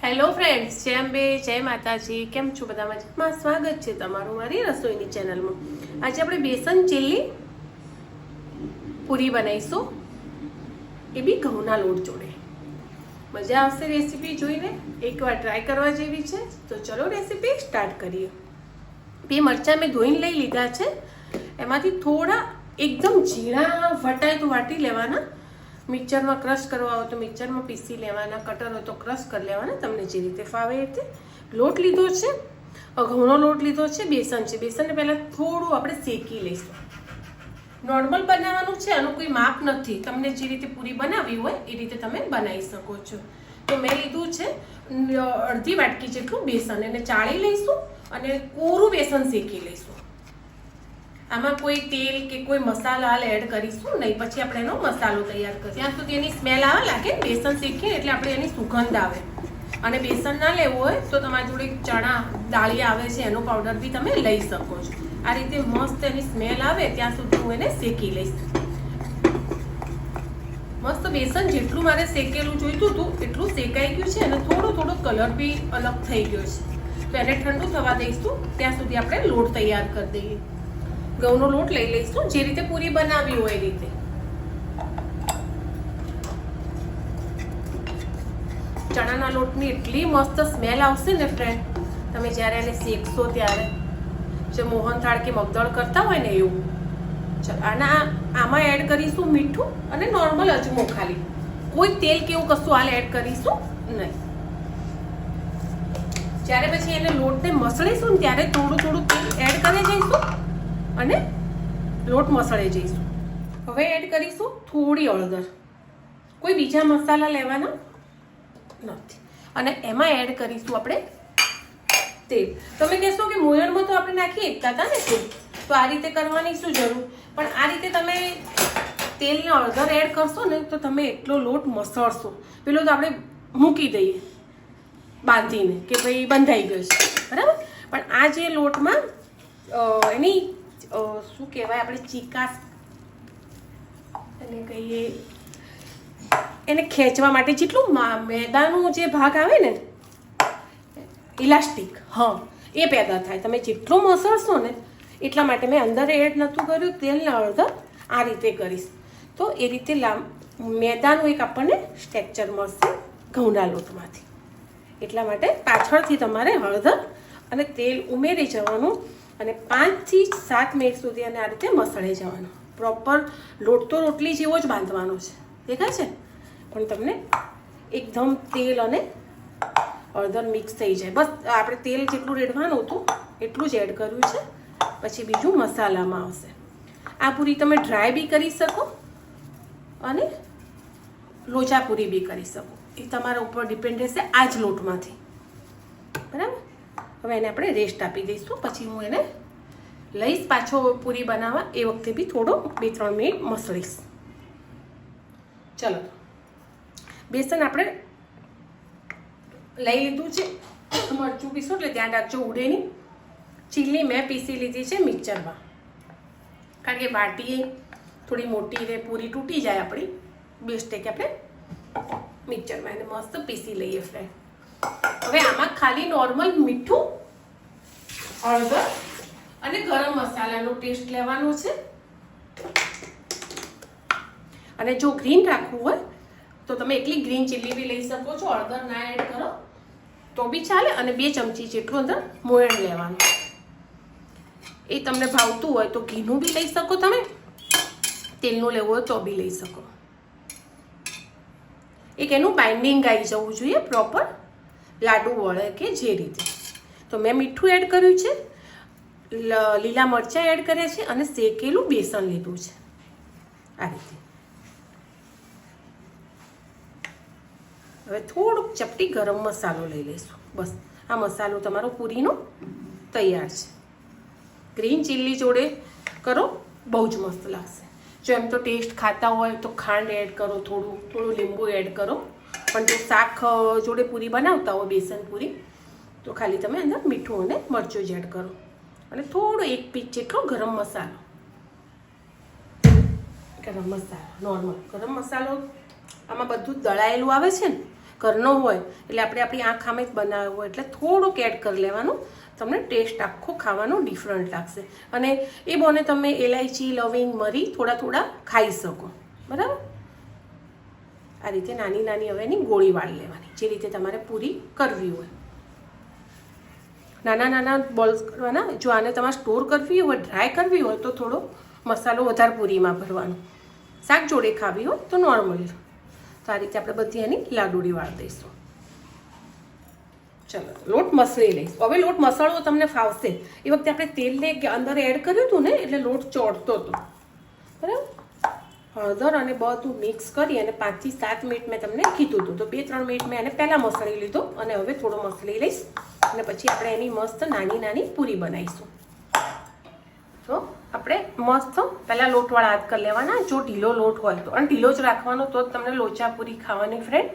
Hello friends, જય અંબે, જય માતાજી. કેમ છો બધા? મજામાં? સ્વાગત છે તમારું મારી રસોઈની ચેનલમાં. આજે આપણે બેસન ચીલ્લી પૂરી બનાવીશું, એ બી ઘઉંના લોટ જોડે. મજા આવશે રેસીપી જોઈને, એકવાર ટ્રાય કરવા જેવી છે. તો ચલો રેસીપી સ્ટાર્ટ કરીએ. બે મરચાં મેં ધોઈને લઈ લીધા છે. એમાંથી થોડા એકદમ ઝીણા વટાય તો વાટી લેવાના. મિક્સરમાં ક્રશ કરવા હોય તો મિક્સરમાં પીસી લેવાના, કટર હોય તો ક્રશ કરી લેવાના, તમને જે રીતે ફાવે એ રીતે. લોટ લીધો છે, ઘઉંનો લોટ લીધો છે, બેસન છે. બેસનને પહેલાં થોડું આપણે શેકી લઈશું. નોર્મલ બનાવવાનું છે, આનું કોઈ માપ નથી. તમને જે રીતે પૂરી બનાવવી હોય એ રીતે તમે બનાવી શકો છો. તો મેં લીધું છે અડધી વાટકી જેટલું બેસન, એને ચાળી લઈશું અને કોરું બેસન શેકી લઈશું. આમાં કોઈ તેલ કે કોઈ મસાલા એડ કરીશું નહીં, પછી આપણે એનો મસાલો તૈયાર કરીશું. ત્યાં સુધી એની સ્મેલ આવે લાગે, બેસન શેકીએ એટલે આપણે એની સુગંધ આવે. અને બેસન ના લેવું હોય તો તમારી જોડે ચણા દાળી આવે છે, એનો પાવડર બી તમે લઈ શકો છો. આ રીતે મસ્ત એની સ્મેલ આવે ત્યાં સુધી હું એને શેકી લઈશ. મસ્ત બેસન જેટલું મારે શેકેલું જોઈતું હતું એટલું શેકાઈ ગયું છે અને થોડો કલર બી અલગ થઈ ગયો છે. તો એને ઠંડુ થવા દઈશું, ત્યાં સુધી આપણે લોટ તૈયાર કરી દઈએ. ઘઉંનો લોટ લઈ લઈશું, જે રીતે પૂરી બનાવી હોય એ રીતે. ચણાના લોટની એટલી મસ્ત સ્મેલ આવશે ને ફ્રેન્ડ, તમે જ્યારે એને શેકશો ત્યારે જે મોહનથાળ કે મગદળ કરતા હોય ને એવું. આમાં એડ કરીશું મીઠું અને નોર્મલ અજમો, ખાલી કોઈ તેલ કે એવું કશું હાલ એડ કરીશું નહીં. જ્યારે પછી એને લોટને મસળીશું ને ત્યારે થોડું તેલ એડ કરી જઈશું અને લોટ મસળે જઈશું. હવે એડ કરીશું થોડી હળદર. કોઈ બીજા મસાલા લેવાના નથી. અને એમાં એડ કરીશું આપણે તેલ. તમે કહેશો કે મોયણમાં તો આપણે નાખી એકતા હતા ને તેલ, તો આ રીતે કરવાની શું જરૂર? પણ આ રીતે તમે તેલને હળદર એડ કરશો ને તો તમે એટલો લોટ મસળશો. પેલો તો આપણે મૂકી દઈએ બાંધીને કે ભાઈ બંધાઈ ગયો છે, બરાબર. પણ આ જે લોટમાં એની શું કહેવાય, આપણે ચીકાશ એને કહીએ, એને ખેંચવા માટે જેટલું મેદાનું જે ભાગ આવે ને, ઇલાસ્ટિક, હા, એ પેદા થાય. તમે જેટલું મસળશો ને એટલા માટે મેં અંદર એડ નહોતું કર્યું તેલ ને હળદર, આ રીતે કરીશ તો એ રીતે મેદાનું એક આપણને સ્ટ્રક્ચર મળશે ઘઉંના લોટમાંથી. એટલા માટે પાછળથી તમારે હળદર અને તેલ ઉમેરી જવાનું અને 5 થી 7 મિનિટ સુધી અને આ રીતે મસળી જવાનું. પ્રોપર લોટ તો રોટલી જેવો જ બાંધવાનો છે, દેખાય છે? પણ તમને એકદમ તેલ અને હળદર મિક્સ થઈ જાય. બસ આપણે તેલ જેટલું રેડવાનું હતું એટલું જ એડ કર્યું છે. પછી બીજું મસાલામાં આવશે. આ પૂરી તમે ડ્રાય બી કરી શકો અને લોચા પૂરી બી કરી શકો, એ તમારા ઉપર ડિપેન્ડ રહેશે આ જ લોટમાંથી, બરાબર. હવે એને આપણે રેસ્ટ આપી દઈશું. પછી હું એને લઈશ પાછો પૂરી બનાવવા, એ વખતે બી થોડો 2-3 મિનિટ મસળીશ. ચલો, બેસન આપણે લઈ લીધું છે. મરચું પીસો એટલે ધ્યાન રાખજો ઉડે નહીં. ચીલ્લી મેં પીસી લીધી છે મિક્સરમાં, કારણ કે વાટીએ થોડી મોટી રહે, પૂરી તૂટી જાય આપણી. બેસ્ટ કે આપણે મિક્સરમાં એને મસ્ત પીસી લઈએ ફ્રેન્ડ. હવે આમાં ખાલી નોર્મલ મીઠું, હળદર અને ગરમ મસાલાનો ટેસ્ટ લેવાનો છે. અને જો ગ્રીન રાખવું હોય તો તમે એકલી ગ્રીન ચીલ્લી બી લઈ શકો છો. હળદર ના એડ કરો તો બી ચાલે. અને 2 ચમચી જેટલું અંદર મોયણ લેવાનું. એ તમને ભાવતું હોય તો ઘીનું બી લઈ શકો, તમે તેલનું લેવું હોય તો બી લઈ શકો. એક એનું બાઇન્ડિંગ આવી જવું જોઈએ પ્રોપર, લાડુ વળે કે જે રીતે. તો મેં મીઠું એડ કર્યું છે, લીલા મરચાં એડ કર્યા છે અને શેકેલું બેસન લીધું છે આ રીતે. હવે થોડુંક ચપટી ગરમ મસાલો લઈ લઈશું. બસ આ મસાલો તમારો પૂરીનો તૈયાર છે. ગ્રીન ચીલ્લી જોડે કરો, બહુ જ મસ્ત લાગશે. જો એમ તો ટેસ્ટ ખાતા હોય તો ખાંડ એડ કરો, થોડું લીંબુ એડ કરો. પણ જો શાક જોડે પૂરી બનાવતા હોય, બેસન પૂરી, તો ખાલી તમે અંદર મીઠું અને મરચું જ એડ કરો. અને થોડો 1 પીસ જેટલો ગરમ મસાલો નોર્મલ ગરમ મસાલો. આમાં બધું દળાયેલું આવે છે ને, ઘરનો હોય એટલે આપણે આપણી આંખ સામે જ બનાવ્યો હોય એટલે થોડુંક એડ કરી લેવાનું. તમને ટેસ્ટ આખો ખાવાનો ડિફરન્ટ લાગશે. અને એ બોને તમે એલાયચી, લવિંગ, મરી થોડા ખાઈ શકો. બરાબર, આ રીતે નાની નાની હવે એની ગોળી વાળી લેવાની, જે રીતે તમારે પૂરી કરવી હોય. નાના નાના બોલ્સ કરવાના. જો આને તમારે સ્ટોર કરવી હોય, ડ્રાય કરવી હોય તો થોડો મસાલો વધારે પૂરીમાં ભરવાનો. શાક જોડે ખાવી હોય તો નોર્મલ. તો આ રીતે આપણે બધી એની લાડુડી વાળી દઈશું. ચલો, લોટ મસળી લઈશું. હવે લોટ મસાળવો તમને ફાવશે. એ વખતે આપણે તેલને અંદર એડ કર્યું હતું ને એટલે લોટ ચોળતો હતો. બરાબર, હળદર અને બધું મિક્સ કરી અને 5 થી 7 મિનિટ મેં તમને કીધું હતું. તો 2-3 મિનિટ મેં એને પહેલાં મસળી લીધો અને હવે થોડો મસળી લઈશ અને પછી આપણે એની મસ્ત નાની નાની પૂરી બનાવીશું. તો આપણે મસ્ત પહેલાં લોટવાળા હાથ કરી લેવાના. જો ઢીલો લોટ હોય તો, અને ઢીલો જ રાખવાનો, તો જ તમને લોચા પૂરી ખાવાની ફ્રેન્ડ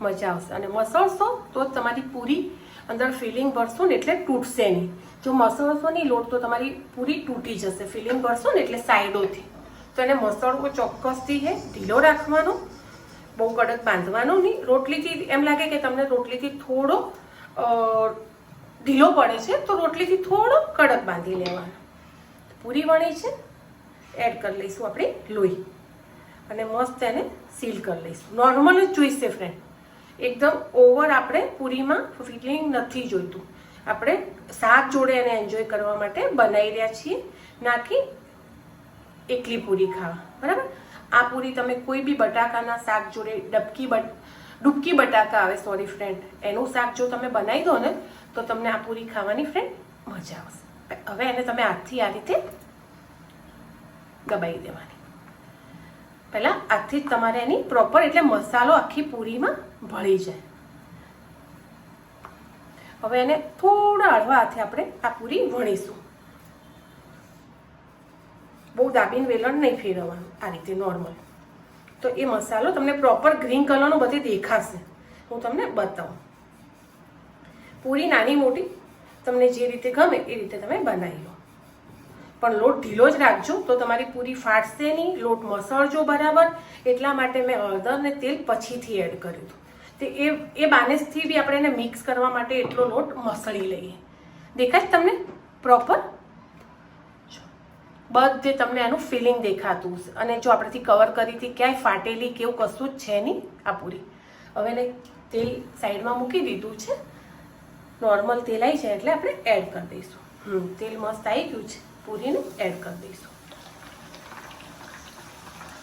મજા આવશે. અને મસળશો તો જ તમારી પૂરી અંદર ફિલિંગ ભરશો ને એટલે તૂટશે નહીં. જો મસળશો નહીં લોટ તો તમારી પૂરી તૂટી જશે. ફિલિંગ ભરશો ને એટલે સાઈડોથી. તો એને મસળવો ચોક્કસથી છે, ઢીલો રાખવાનો, બહુ કડક બાંધવાનો નહીં. રોટલીથી એમ લાગે કે તમને રોટલીથી થોડો ઢીલો પડે છે તો રોટલીથી થોડો કડક બાંધી લેવાનો. પૂરી વણી છે, એડ કરી લઈશું આપણે લોહી અને મસ્ત એને સીલ કરી લઈશું. નોર્મલ જ જોઈશે ફ્રેન્ડ, એકદમ ઓવર આપણે પૂરીમાં ફિલિંગ નથી જોઈતું. આપણે શાક જોડે એને એન્જોય કરવા માટે બનાવી રહ્યા છીએ, નાખી એકલી પૂરી ખાવા. બરાબર, આ પૂરી તમે કોઈ બી બટાકાના શાક જોડે, ડૂબકી બટાકા આવે, સોરી ફ્રેન્ડ, એનું શાક જો તમે બનાવી દો ને તો તમને આ પૂરી ખાવાની ફ્રેન્ડ મજા આવશે. હવે એને તમે હાથથી આ રીતે દબાવી દેવાની. પહેલાં હાથથી જ તમારે એની પ્રોપર, એટલે મસાલો આખી પૂરીમાં ભળી જાય. હવે એને થોડા હળવા હાથે આપણે આ પૂરી વણીશું. બહુ દાબીને વેલણ નહીં ફેરવવાનું, આ રીતે નોર્મલ. તો એ મસાલો તમને પ્રોપર ગ્રીન કલરનો બધે દેખાશે. હું તમને બતાવું. પૂરી નાની મોટી તમને જે રીતે ગમે એ રીતે તમે બનાવી લો, પણ લોટ ઢીલો જ રાખજો તો તમારી પૂરી ફાટશે નહીં. લોટ મસળજો બરાબર. એટલા માટે મેં હળદર ને તેલ પછીથી એડ કર્યું હતું. તે એ બાનેસથી બી આપણે એને મિક્સ કરવા માટે એટલો લોટ મસળી લઈએ. દેખાય તમને પ્રોપર? બધે તમને એનું ફિલિંગ દેખાતું હશે. અને જો આપણેથી કવર કરી હતી, ક્યાંય ફાટેલી કેવું કશું જ છે નહીં આ પૂરી. હવે એને તેલ સાઈડમાં મૂકી દીધું છે. નોર્મલ તેલ આવી જાય એટલે આપણે એડ કરી દઈશું. તેલ મસ્ત આવી ગયું છે, પૂરીને એડ કરી દઈશું.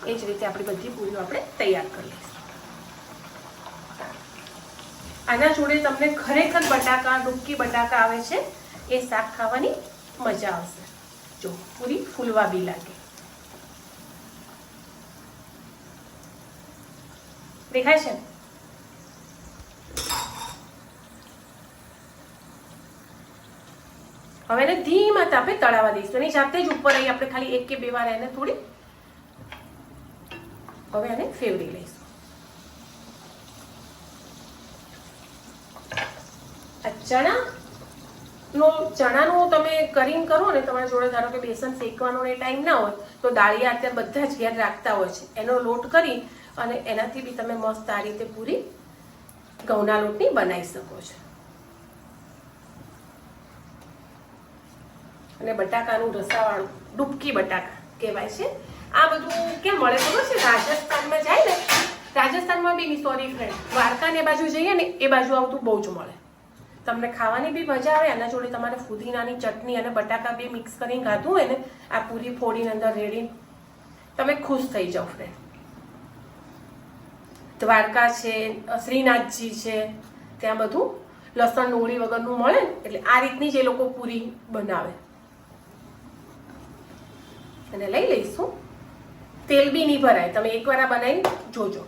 એ જ રીતે આપણી બધી પૂરીઓ આપણે તૈયાર કરી લઈશું. આના જોડે તમને ખરેખર બટાકા, ડૂબકી બટાકા આવે છે, એ શાક ખાવાની મજા આવશે. જો પૂરી ફૂલવા બી લાગે. દેખાય છે? હવે એને ધીમા તાપે તળાવવા દઈશું. એની જાતે જ ઉપર આવી આપણે ખાલી 1 કે 2 વાર એને થોડી હવે એને ફેવરી લઈશું. આ ચણાનું તમે કરીને કરો ને, તમારા જોડે ધારો કે બેસન શેકવાનો એ ટાઈમ ના હોય તો દાળિયા અત્યારે બધા જ ઘેર રાખતા હોય છે, એનો લોટ કરી અને એનાથી બી તમે મસ્ત આ રીતે પૂરી ઘઉંના લોટની બનાવી શકો છો. અને બટાકાનું રસાવાળું ડૂબકી બટાકા કહેવાય છે. આ બધું કેમ મળે ખબર છે? રાજસ્થાનમાં જાય ને, રાજસ્થાનમાં બી, સોરી ફ્રેન્ડ, દ્વારકા ને બાજુ જઈએ ને એ બાજુ આવતું બહુ જ મળે. તમને ખાવાની બી મજા આવે. આના જોડે તમારે ફુદીનાની ચટણી અને બટાકા બે મિક્સ કરીને ખાધું હોય ને, આ પૂરી ફોડીને અંદર રેડીને તમે ખુશ થઈ જાઓ ફ્રેન્ડ. દ્વારકા છે, શ્રીનાથજી છે, ત્યાં બધું લસણ ડુંગળી વગરનું મળે ને, એટલે આ રીતની જ એ લોકો પૂરી બનાવે. અને લઈ લઈશું. તેલ બી નહીં ભરાય, તમે એકવાર આ બનાવી જોજો.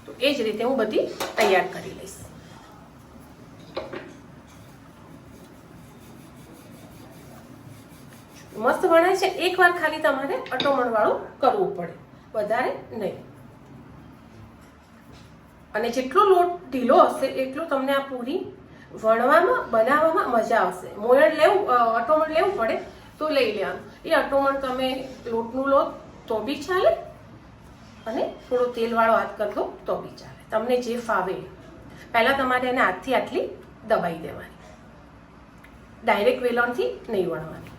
તો એ જ રીતે હું બધી તૈયાર કરી લઈશ. મસ્ત વણાય છે. એકવાર ખાલી તમારે અટોમણ વાળું કરવું પડે, વધારે નહીં. અને જેટલો લોટ ઢીલો હશે એટલું તમને આ પૂરી વણવામાં, બનાવવામાં મજા આવશે. મોયણ લેવું, અટોમણ લેવું પડે તો લઈ લેવાનું. એ અટોમણ તમે લોટનું લો તો બી ચાલે અને થોડો તેલવાળો હાથ કરી દો તો બી ચાલે. તમને જે ફાવે. પહેલાં તમારે એને હાથથી આટલી દબાઈ દેવાની, ડાયરેક્ટ વેલણથી નહીં વણવાની.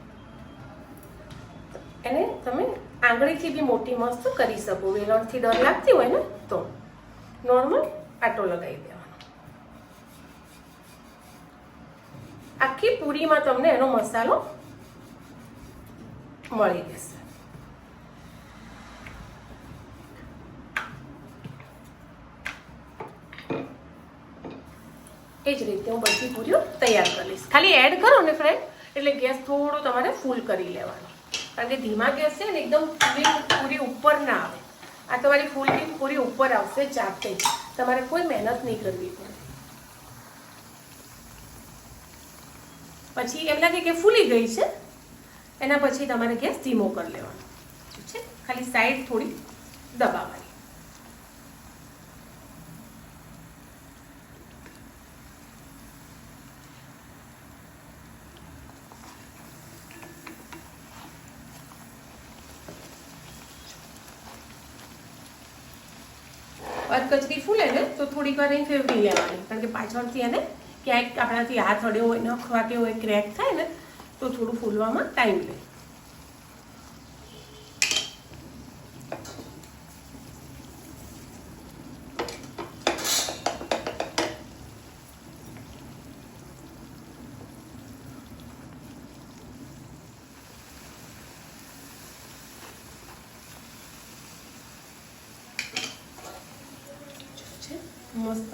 એને તમે આંગળીથી બી મોટી મસ્ત કરી શકો. વેલણથી ડર લાગતી હોય ને તો નોર્મલ આટો લગાવી દેવાનો. આખી પૂરીમાં તમને એનો મસાલો મળી જશે. એ જ રીતે હું બધી પૂરીઓ તૈયાર કરી લઈશ. ખાલી એડ કરો ને ફ્રેન્ડ એટલે ગેસ થોડો તમારે ફૂલ કરી લેવાનો, કારણ કે ધીમા ગેસ છે ને એકદમ પૂરી ઉપર ના આવે. આ તમારી પૂરી ઉપર આવશે જાતે જ, તમારે કોઈ મહેનત નહીં કરવી પડે. પછી એમ લાગે કે ફૂલી ગઈ છે, એના પછી તમારે ગેસ ધીમો કરી લેવાનો છે. ખાલી સાઈડ થોડી દબાવવાની. કચરી ફૂલે ને તો થોડીક વાર અહીં ફેરવી લેવાની, કારણ કે પાછળથી એને ક્યાંક આપણાથી હાથ અડ્યો હોય, નખ વાગ્યો હોય, ક્રેક થાય ને તો થોડું ફૂલવામાં ટાઈમ લે. મસ્ત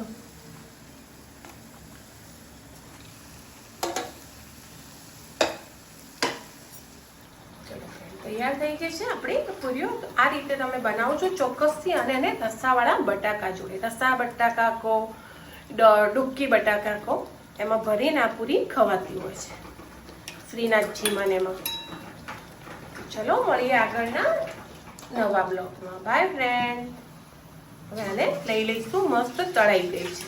તૈયાર થઈ ગઈ છે આપણી પૂરીઓ. આ રીતે તમે બનાવજો ચોક્કસથી. અને એને રસાવાળા બટાકા જોડે, રસા બટાકા કહો, ડુક્કી બટાકા કહો, એમાં ભરીને આ પૂરી ખવાતી હોય છે શ્રીનાથજીમાં. એમાં ચલો મળીએ આગળના નવા બ્લોગમાં. By friend. હવે આને લઈ લઈશું. મસ્ત તળાઈ ગઈ છે.